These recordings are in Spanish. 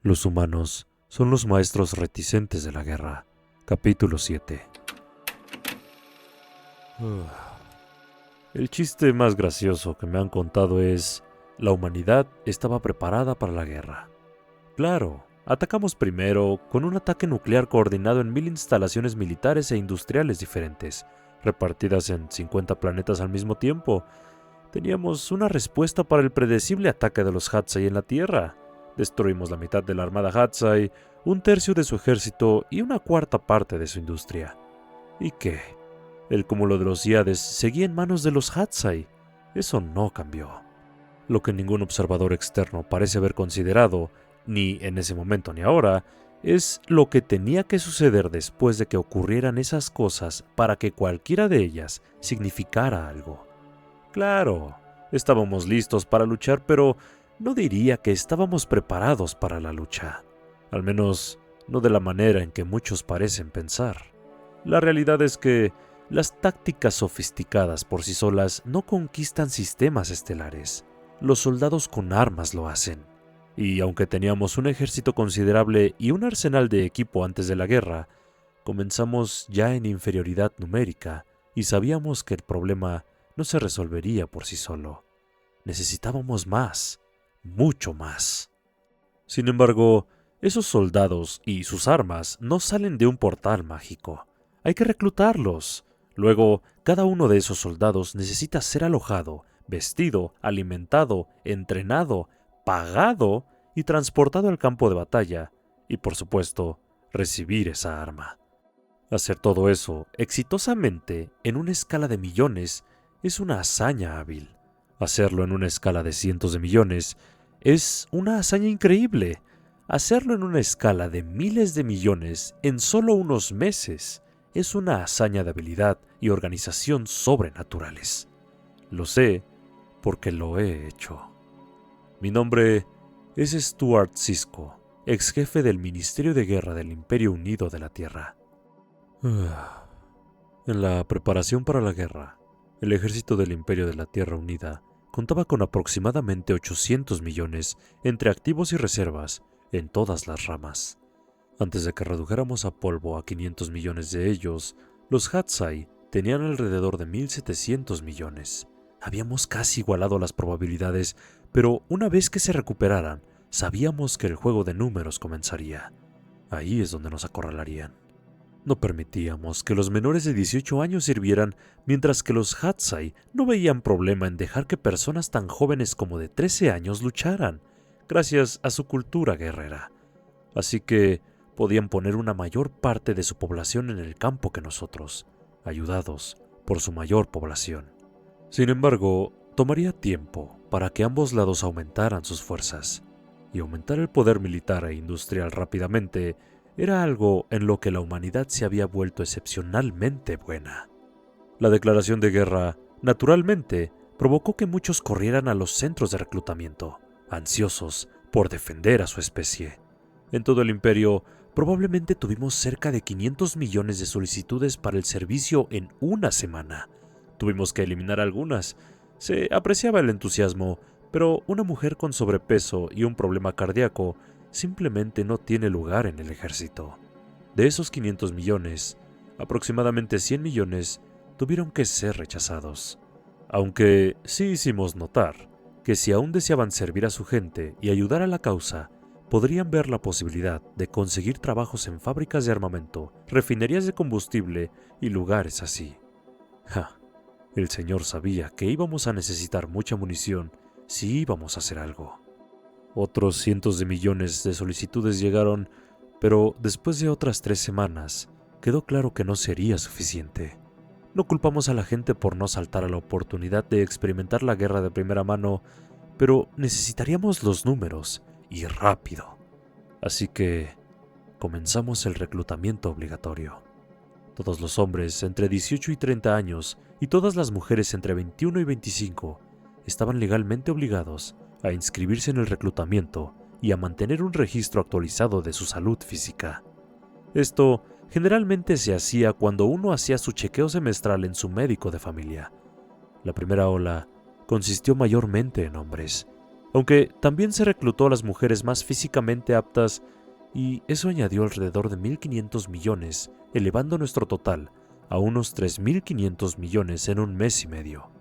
Los humanos son los maestros reticentes de la guerra. Capítulo 7. El chiste más gracioso que me han contado es: la humanidad estaba preparada para la guerra. Claro, atacamos primero con un ataque nuclear coordinado en 1000 instalaciones militares e industriales diferentes, repartidas en 50 planetas al mismo tiempo. Teníamos una respuesta para el predecible ataque de los Hatsai en la Tierra. Destruimos la mitad de la armada Hatsai, un tercio de su ejército y una cuarta parte de su industria. ¿Y qué? El cúmulo de los Iades seguía en manos de los Hatsai. Eso no cambió. Lo que ningún observador externo parece haber considerado, ni en ese momento ni ahora, es lo que tenía que suceder después de que ocurrieran esas cosas para que cualquiera de ellas significara algo. Claro, estábamos listos para luchar, pero no diría que estábamos preparados para la lucha. Al menos, no de la manera en que muchos parecen pensar. La realidad es que las tácticas sofisticadas por sí solas no conquistan sistemas estelares. Los soldados con armas lo hacen. Y aunque teníamos un ejército considerable y un arsenal de equipo antes de la guerra, comenzamos ya en inferioridad numérica y sabíamos que el problema no se resolvería por sí solo. Necesitábamos más, mucho más. Sin embargo, esos soldados y sus armas no salen de un portal mágico. Hay que reclutarlos. Luego, cada uno de esos soldados necesita ser alojado, vestido, alimentado, entrenado, pagado y transportado al campo de batalla, y por supuesto, recibir esa arma. Hacer todo eso exitosamente en una escala de millones es una hazaña hábil. Hacerlo en una escala de cientos de millones es una hazaña increíble. Hacerlo en una escala de miles de millones en solo unos meses es una hazaña de habilidad y organización sobrenaturales. Lo sé porque lo he hecho. Mi nombre es Stuart Sisko, ex jefe del Ministerio de Guerra del Imperio Unido de la Tierra. En la preparación para la guerra, el ejército del Imperio de la Tierra Unida contaba con aproximadamente 800 millones entre activos y reservas en todas las ramas. Antes de que redujéramos a polvo a 500 millones de ellos, los Hatsai tenían alrededor de 1700 millones. Habíamos casi igualado las probabilidades, pero una vez que se recuperaran, sabíamos que el juego de números comenzaría. Ahí es donde nos acorralarían. No permitíamos que los menores de 18 años sirvieran, mientras que los Hatsai no veían problema en dejar que personas tan jóvenes como de 13 años lucharan, gracias a su cultura guerrera. Así que podían poner una mayor parte de su población en el campo que nosotros, ayudados por su mayor población. Sin embargo, tomaría tiempo para que ambos lados aumentaran sus fuerzas, y aumentar el poder militar e industrial rápidamente era algo en lo que la humanidad se había vuelto excepcionalmente buena. La declaración de guerra, naturalmente, provocó que muchos corrieran a los centros de reclutamiento, ansiosos por defender a su especie. En todo el imperio, probablemente tuvimos cerca de 500 millones de solicitudes para el servicio en una semana. Tuvimos que eliminar algunas. Se apreciaba el entusiasmo, pero una mujer con sobrepeso y un problema cardíaco simplemente no tiene lugar en el ejército. De esos 500 millones, aproximadamente 100 millones tuvieron que ser rechazados. Aunque sí hicimos notar que si aún deseaban servir a su gente y ayudar a la causa, podrían ver la posibilidad de conseguir trabajos en fábricas de armamento, refinerías de combustible y lugares así. El señor sabía que íbamos a necesitar mucha munición si íbamos a hacer algo. Otros cientos de millones de solicitudes llegaron, pero después de otras 3 semanas, quedó claro que no sería suficiente. No culpamos a la gente por no saltar a la oportunidad de experimentar la guerra de primera mano, pero necesitaríamos los números, y rápido. Así que comenzamos el reclutamiento obligatorio. Todos los hombres entre 18 y 30 años y todas las mujeres entre 21 y 25 estaban legalmente obligados a inscribirse en el reclutamiento y a mantener un registro actualizado de su salud física. Esto generalmente se hacía cuando uno hacía su chequeo semestral en su médico de familia. La primera ola consistió mayormente en hombres, aunque también se reclutó a las mujeres más físicamente aptas y eso añadió alrededor de 1.500 millones, elevando nuestro total a unos 3.500 millones en un mes y medio.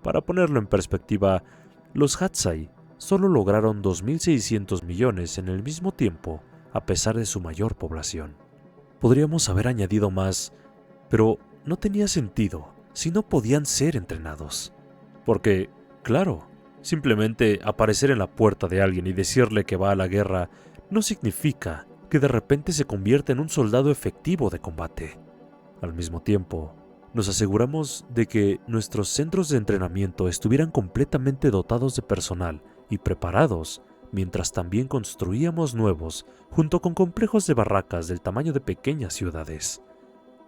Para ponerlo en perspectiva, los Hatsai solo lograron 2.600 millones en el mismo tiempo, a pesar de su mayor población. Podríamos haber añadido más, pero no tenía sentido si no podían ser entrenados. Porque, claro, simplemente aparecer en la puerta de alguien y decirle que va a la guerra no significa que de repente se convierta en un soldado efectivo de combate. Al mismo tiempo, nos aseguramos de que nuestros centros de entrenamiento estuvieran completamente dotados de personal y preparados, mientras también construíamos nuevos junto con complejos de barracas del tamaño de pequeñas ciudades.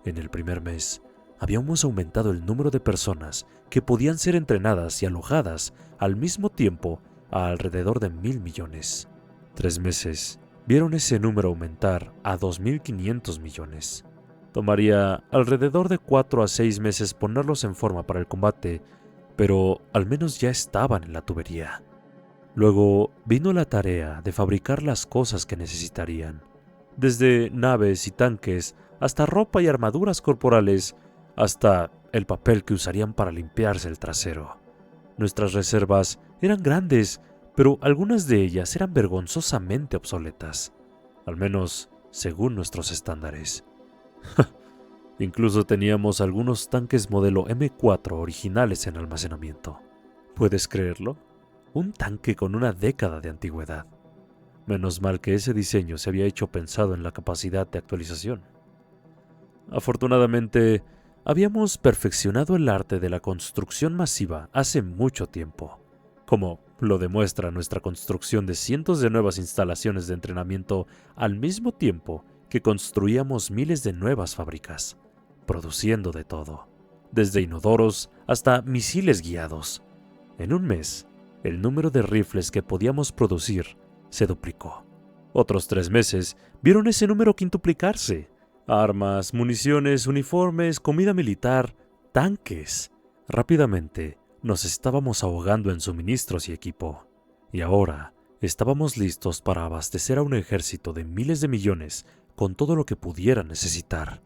En el primer mes, habíamos aumentado el número de personas que podían ser entrenadas y alojadas al mismo tiempo a alrededor de 1.000 millones. 3 meses vieron ese número aumentar a 2.500 millones. Tomaría alrededor de 4 a 6 meses ponerlos en forma para el combate, pero al menos ya estaban en la tubería. Luego vino la tarea de fabricar las cosas que necesitarían, desde naves y tanques hasta ropa y armaduras corporales, hasta el papel que usarían para limpiarse el trasero. Nuestras reservas eran grandes, pero algunas de ellas eran vergonzosamente obsoletas, al menos según nuestros estándares. Incluso teníamos algunos tanques modelo M4 originales en almacenamiento. ¿Puedes creerlo? Un tanque con una década de antigüedad. Menos mal que ese diseño se había hecho pensado en la capacidad de actualización. Afortunadamente, habíamos perfeccionado el arte de la construcción masiva hace mucho tiempo, como lo demuestra nuestra construcción de cientos de nuevas instalaciones de entrenamiento al mismo tiempo que construíamos miles de nuevas fábricas, produciendo de todo, desde inodoros hasta misiles guiados. En un mes, el número de rifles que podíamos producir se duplicó. Otros 3 meses vieron ese número quintuplicarse. Armas, municiones, uniformes, comida militar, tanques. Rápidamente nos estábamos ahogando en suministros y equipo. Y ahora estábamos listos para abastecer a un ejército de miles de millones con todo lo que pudieran necesitar.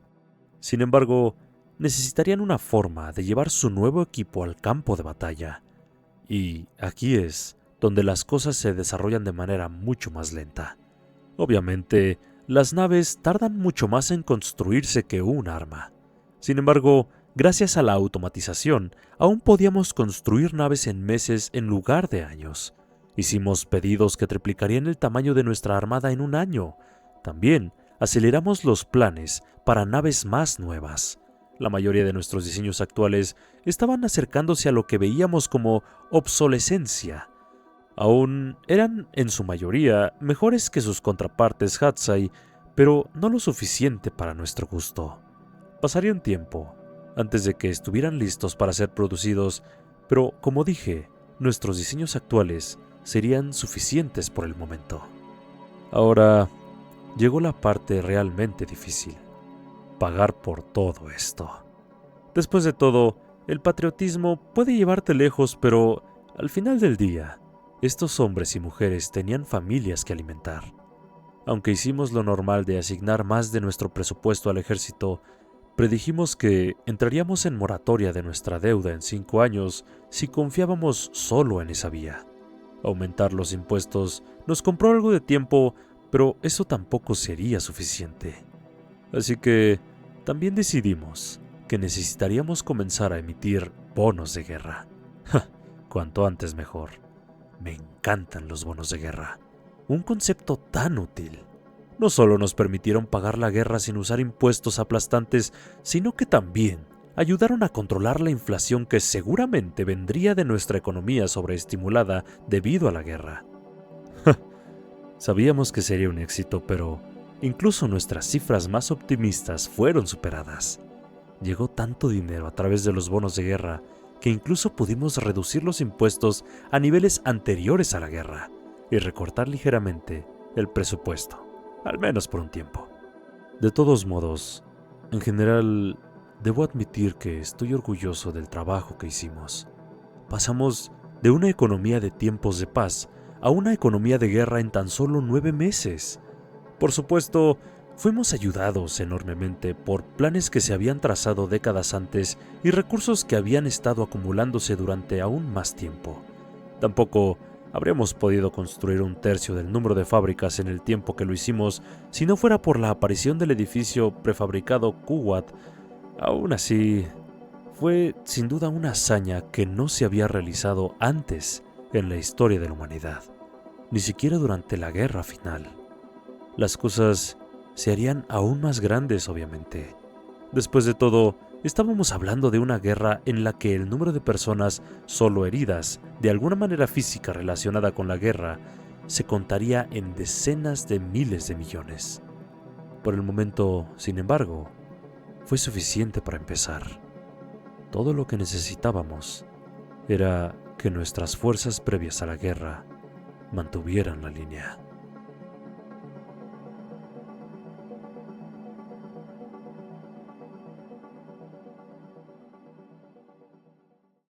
Sin embargo, necesitarían una forma de llevar su nuevo equipo al campo de batalla. Y aquí es donde las cosas se desarrollan de manera mucho más lenta. Obviamente, las naves tardan mucho más en construirse que un arma. Sin embargo, gracias a la automatización, aún podíamos construir naves en meses en lugar de años. Hicimos pedidos que triplicarían el tamaño de nuestra armada en un año. También aceleramos los planes para naves más nuevas. La mayoría de nuestros diseños actuales estaban acercándose a lo que veíamos como obsolescencia. Aún eran, en su mayoría, mejores que sus contrapartes Hatsai, pero no lo suficiente para nuestro gusto. Pasaría un tiempo antes de que estuvieran listos para ser producidos, pero como dije, nuestros diseños actuales serían suficientes por el momento. Ahora llegó la parte realmente difícil: pagar por todo esto. Después de todo, el patriotismo puede llevarte lejos, pero al final del día, estos hombres y mujeres tenían familias que alimentar. Aunque hicimos lo normal de asignar más de nuestro presupuesto al ejército, predijimos que entraríamos en moratoria de nuestra deuda en 5 años si confiábamos solo en esa vía. Aumentar los impuestos nos compró algo de tiempo, pero eso tampoco sería suficiente. Así que también decidimos que necesitaríamos comenzar a emitir bonos de guerra. Cuanto antes mejor. Me encantan los bonos de guerra. Un concepto tan útil. No solo nos permitieron pagar la guerra sin usar impuestos aplastantes, sino que también ayudaron a controlar la inflación que seguramente vendría de nuestra economía sobreestimulada debido a la guerra. Sabíamos que sería un éxito, pero incluso nuestras cifras más optimistas fueron superadas. Llegó tanto dinero a través de los bonos de guerra que incluso pudimos reducir los impuestos a niveles anteriores a la guerra y recortar ligeramente el presupuesto, al menos por un tiempo. De todos modos, en general, debo admitir que estoy orgulloso del trabajo que hicimos. Pasamos de una economía de tiempos de paz a una economía de guerra en tan solo 9 meses. Por supuesto, fuimos ayudados enormemente por planes que se habían trazado décadas antes y recursos que habían estado acumulándose durante aún más tiempo. Tampoco habríamos podido construir un tercio del número de fábricas en el tiempo que lo hicimos si no fuera por la aparición del edificio prefabricado Kuwait. Aún así, fue sin duda una hazaña que no se había realizado antes en la historia de la humanidad, ni siquiera durante la guerra final. Las cosas se harían aún más grandes, obviamente. Después de todo, estábamos hablando de una guerra en la que el número de personas solo heridas, de alguna manera física relacionada con la guerra, se contaría en decenas de miles de millones. Por el momento, sin embargo, fue suficiente para empezar. Todo lo que necesitábamos era que nuestras fuerzas previas a la guerra mantuvieran la línea.